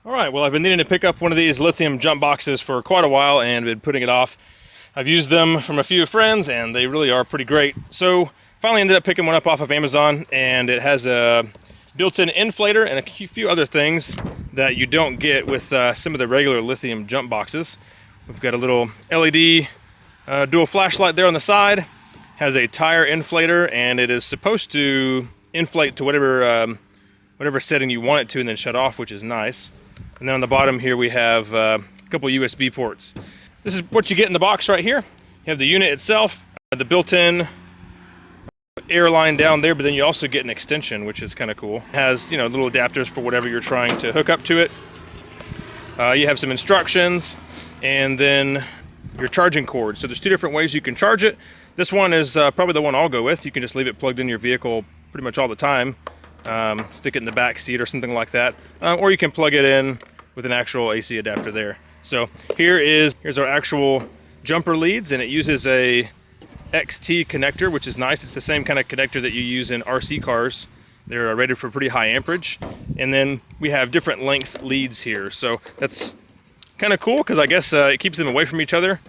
All right, well, I've been needing to pick up one of these lithium jump boxes for quite a while and been putting it off. I've used them from a few friends and they really are pretty great. So finally ended up picking one up off of Amazon, and it has a built-in inflator and a few other things that you don't get with some of the regular lithium jump boxes. We've got a little LED dual flashlight there on the side, has a tire inflator, and it is supposed to inflate to whatever setting you want it to and then shut off, which is nice. And then on the bottom here we have a couple USB ports. This is what you get in the box right here. You have the unit itself, the built-in air line down there, but then you also get an extension, which is kind of cool. It has, you know, little adapters for whatever you're trying to hook up to it. You have some instructions, and then your charging cord. So there's two different ways you can charge it. This one is probably the one I'll go with. You can just leave it plugged in your vehicle pretty much all the time. Stick it in the back seat or something like that, or you can plug it in with an actual AC adapter there. So here's our actual jumper leads, and it uses a XT connector, which is nice. It's the same kind of connector that you use in RC cars. They're rated for pretty high amperage, and then we have different length leads here, so that's kind of cool because I guess it keeps them away from each other,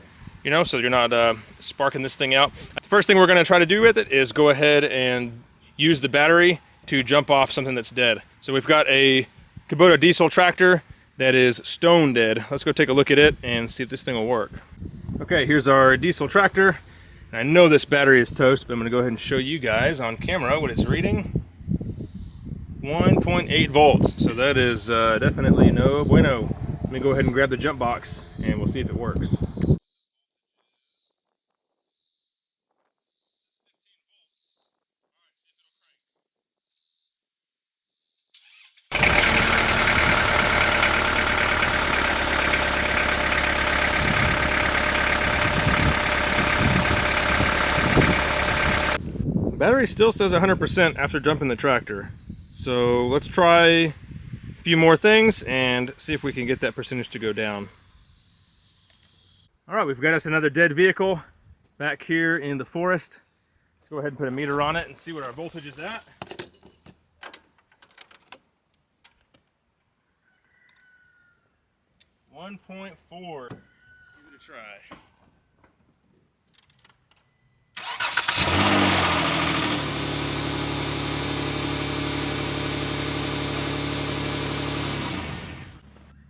you know, so you're not sparking this thing out. First thing we're going to try to do with it is go ahead and use the battery to jump off something that's dead. So we've got a Kubota diesel tractor that is stone dead. Let's go take a look at it and see if this thing will work. Okay, here's our diesel tractor. I know this battery is toast, but I'm going to go ahead and show you guys on camera what it's reading. 1.8 volts, so that is definitely no bueno. Let me go ahead and grab the jump box and we'll see if it works. Battery still says 100% after jumping the tractor. So let's try a few more things and see if we can get that percentage to go down. All right, we've got us another dead vehicle back here in the forest. Let's go ahead and put a meter on it and see what our voltage is at. .4. Let's give it a try.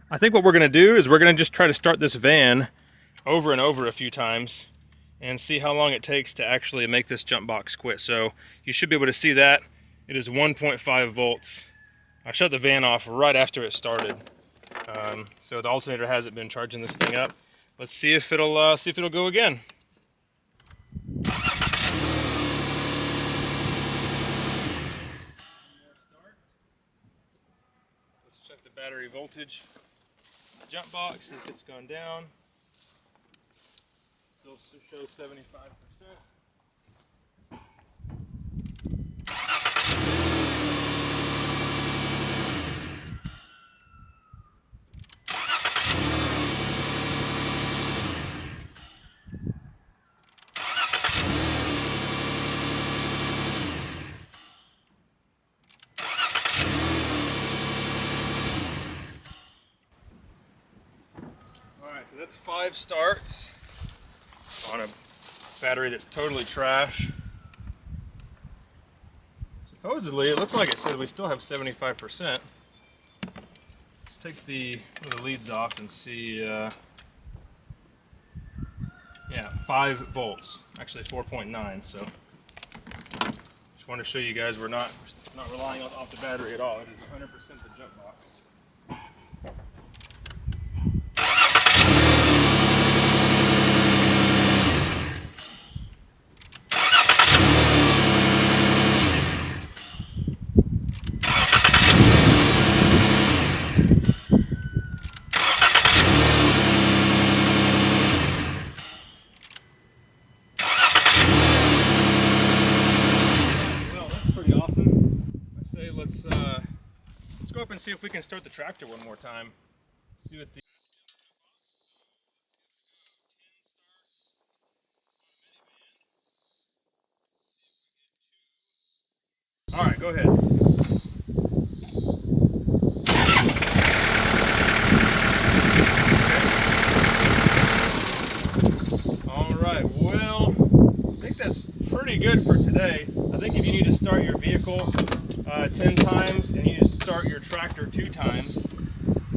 I think what we're going to do is we're going to just try to start this van over and over a few times and see how long it takes to actually make this jump box quit. So you should be able to see that. It is 1.5 volts. I shut the van off right after it started. So the alternator hasn't been charging this thing up. Let's see if it'll go again. Let's check the battery voltage. Jump box, if it's gone down, still shows 75%. So that's 5 starts on a battery that's totally trash. Supposedly, it looks like it says we still have 75%. Let's take one of the leads off and see. Yeah, 5 volts. Actually 4.9. So just want to show you guys we're not relying off the battery at all. It is 100% the jump box. Let's go up and see if we can start the tractor one more time. See what the All right, go ahead. 10 times and you start your tractor 2 times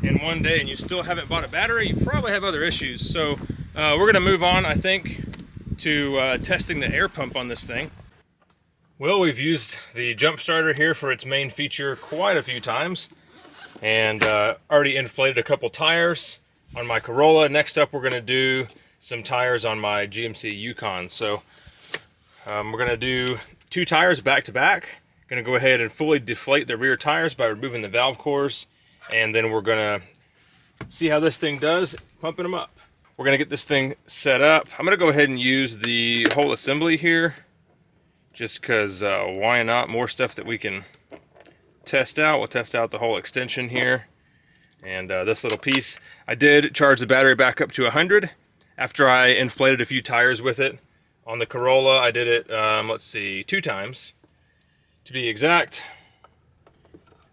in one day and you still haven't bought a battery, you probably have other issues. So we're gonna move on, I think, to testing the air pump on this thing. Well, we've used the jump starter here for its main feature quite a few times, and already inflated a couple tires on my Corolla. Next up, we're gonna do some tires on my GMC Yukon. So we're gonna do 2 tires back to back. Gonna go ahead and fully deflate the rear tires by removing the valve cores, and then we're gonna see how this thing does pumping them up. We're gonna get this thing set up. I'm gonna go ahead and use the whole assembly here, just because why not? More stuff that we can test out. We'll test out the whole extension here and this little piece. I did charge the battery back up to 100 after I inflated a few tires with it. On the Corolla, I did it, let's see, 2 times. To be exact,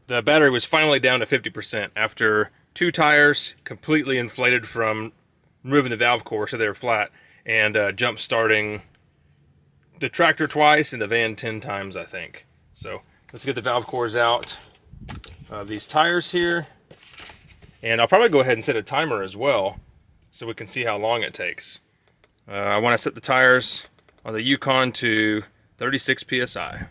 the battery was finally down to 50% after 2 tires completely inflated from removing the valve core so they were flat, and jump starting the tractor twice and the van 10 times, I think. So let's get the valve cores out of these tires here. And I'll probably go ahead and set a timer as well so we can see how long it takes. I want to set the tires on the Yukon to 36 PSI.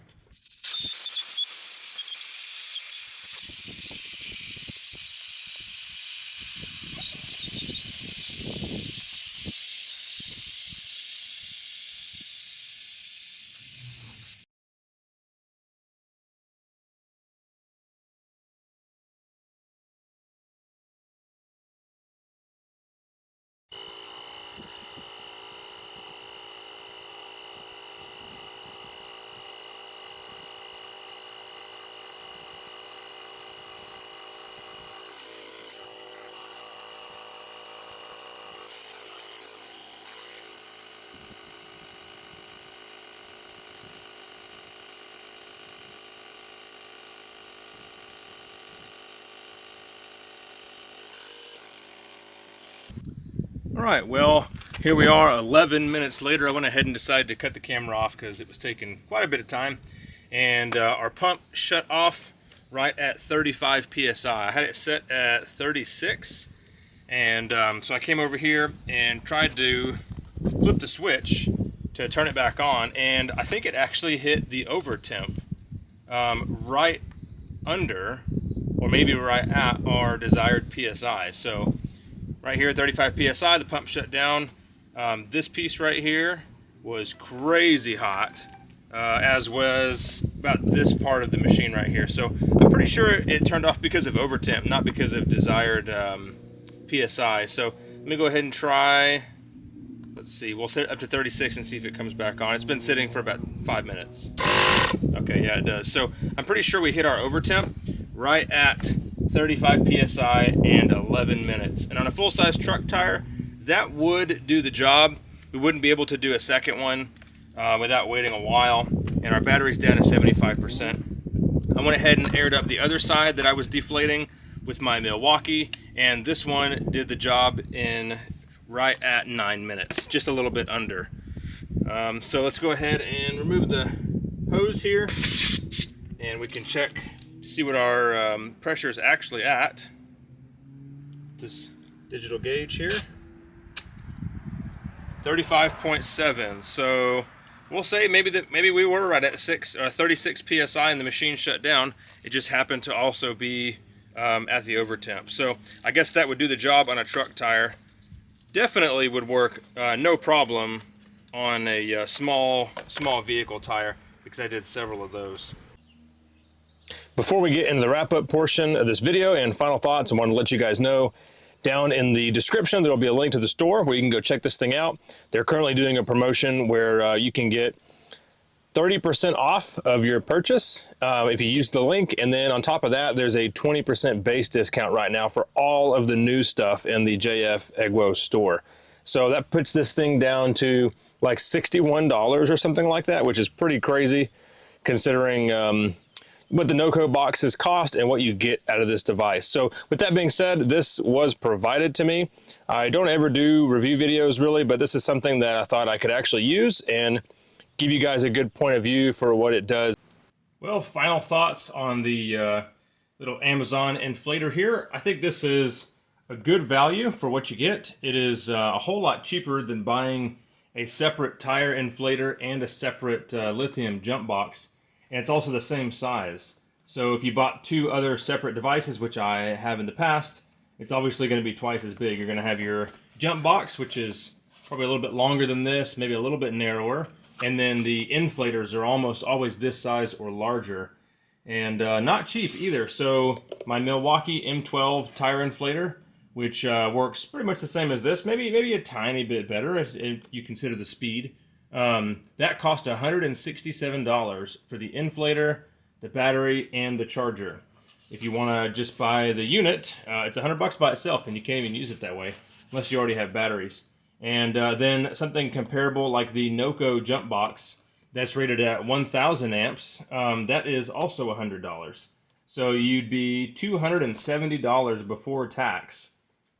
All right, well, here we are 11 minutes later. I went ahead and decided to cut the camera off because it was taking quite a bit of time. And our pump shut off right at 35 PSI. I had it set at 36. And so I came over here and tried to flip the switch to turn it back on. And I think it actually hit the over temp right under, or maybe right at our desired PSI. So right here at 35 PSI, the pump shut down. This piece right here was crazy hot, as was about this part of the machine right here. So I'm pretty sure it turned off because of over temp, not because of desired PSI. So let me go ahead and try, let's see, we'll set it up to 36 and see if it comes back on. It's been sitting for about 5 minutes. Okay, yeah, it does. So I'm pretty sure we hit our over temp right at 35 PSI and 11 minutes. And on a full-size truck tire, that would do the job. We wouldn't be able to do a second one without waiting a while. And our battery's down to 75%. I went ahead and aired up the other side that I was deflating with my Milwaukee, and this one did the job in right at 9 minutes, just a little bit under. So let's go ahead and remove the hose here, and we can check, see what our pressure is actually at. This digital gauge here, 35.7. So we'll say maybe we were right at 36 PSI and the machine shut down. It just happened to also be at the over temp. So I guess that would do the job on a truck tire. Definitely would work no problem on a small vehicle tire, because I did several of those. Before we get into the wrap-up portion of this video and final thoughts, I want to let you guys know, down in the description there will be a link to the store where you can go check this thing out. They're currently doing a promotion where you can get 30% off of your purchase if you use the link, and then on top of that there's a 20% base discount right now for all of the new stuff in the JF.egwo store. So that puts this thing down to like $61 or something like that, which is pretty crazy considering what the no-code boxes cost and what you get out of this device. So with that being said, this was provided to me. I don't ever do review videos really, but this is something that I thought I could actually use and give you guys a good point of view for what it does. Well, final thoughts on the little Amazon inflator here. I think this is a good value for what you get. It is a whole lot cheaper than buying a separate tire inflator and a separate lithium jump box. And it's also the same size. So if you bought two other separate devices, which I have in the past, it's obviously going to be twice as big. You're going to have your jump box, which is probably a little bit longer than this, maybe a little bit narrower. And then the inflators are almost always this size or larger. And not cheap either. So my Milwaukee M12 tire inflator, which works pretty much the same as this, maybe a tiny bit better if you consider the speed. That cost $167 for the inflator, the battery, and the charger. If you want to just buy the unit, it's $100 by itself, and you can't even use it that way unless you already have batteries. And then something comparable like the NOCO jump box that's rated at 1,000 amps, that is also $100. So you'd be $270 before tax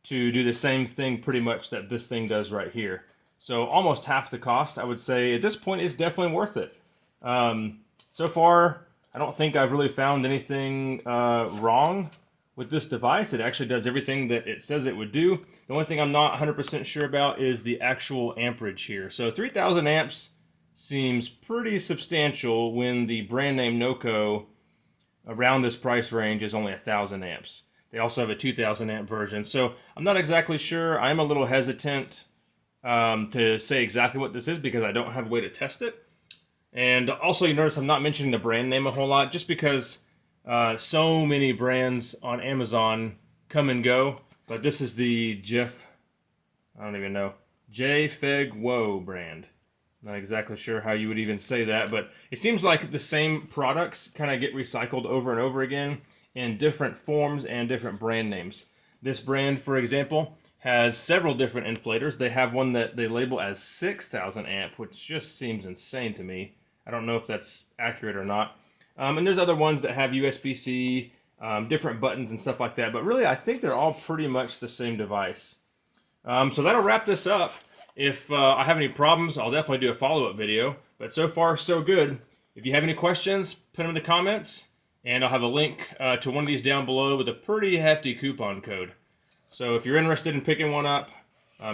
to do the same thing pretty much that this thing does right here. So almost half the cost, I would say. At this point, it's definitely worth it. So far, I don't think I've really found anything wrong with this device. It actually does everything that it says it would do. The only thing I'm not 100% sure about is the actual amperage here. So 3,000 amps seems pretty substantial when the brand name NOCO around this price range is only 1,000 amps. They also have a 2,000 amp version. So I'm not exactly sure. I'm a little hesitant to say exactly what this is because I don't have a way to test it. And also you notice I'm not mentioning the brand name a whole lot just because so many brands on Amazon come and go, but this is the JF.egwo brand. Not exactly sure how you would even say that, but it seems like the same products kind of get recycled over and over again in different forms and different brand names. This brand, for example, has several different inflators. They have one that they label as 6,000 amp, which just seems insane to me. I don't know if that's accurate or not. And there's other ones that have USB-C, different buttons and stuff like that. But really, I think they're all pretty much the same device. So that'll wrap this up. If I have any problems, I'll definitely do a follow-up video. But so far, so good. If you have any questions, put them in the comments. And I'll have a link to one of these down below with a pretty hefty coupon code. So if you're interested in picking one up,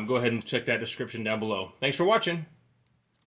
go ahead and check that description down below. Thanks for watching.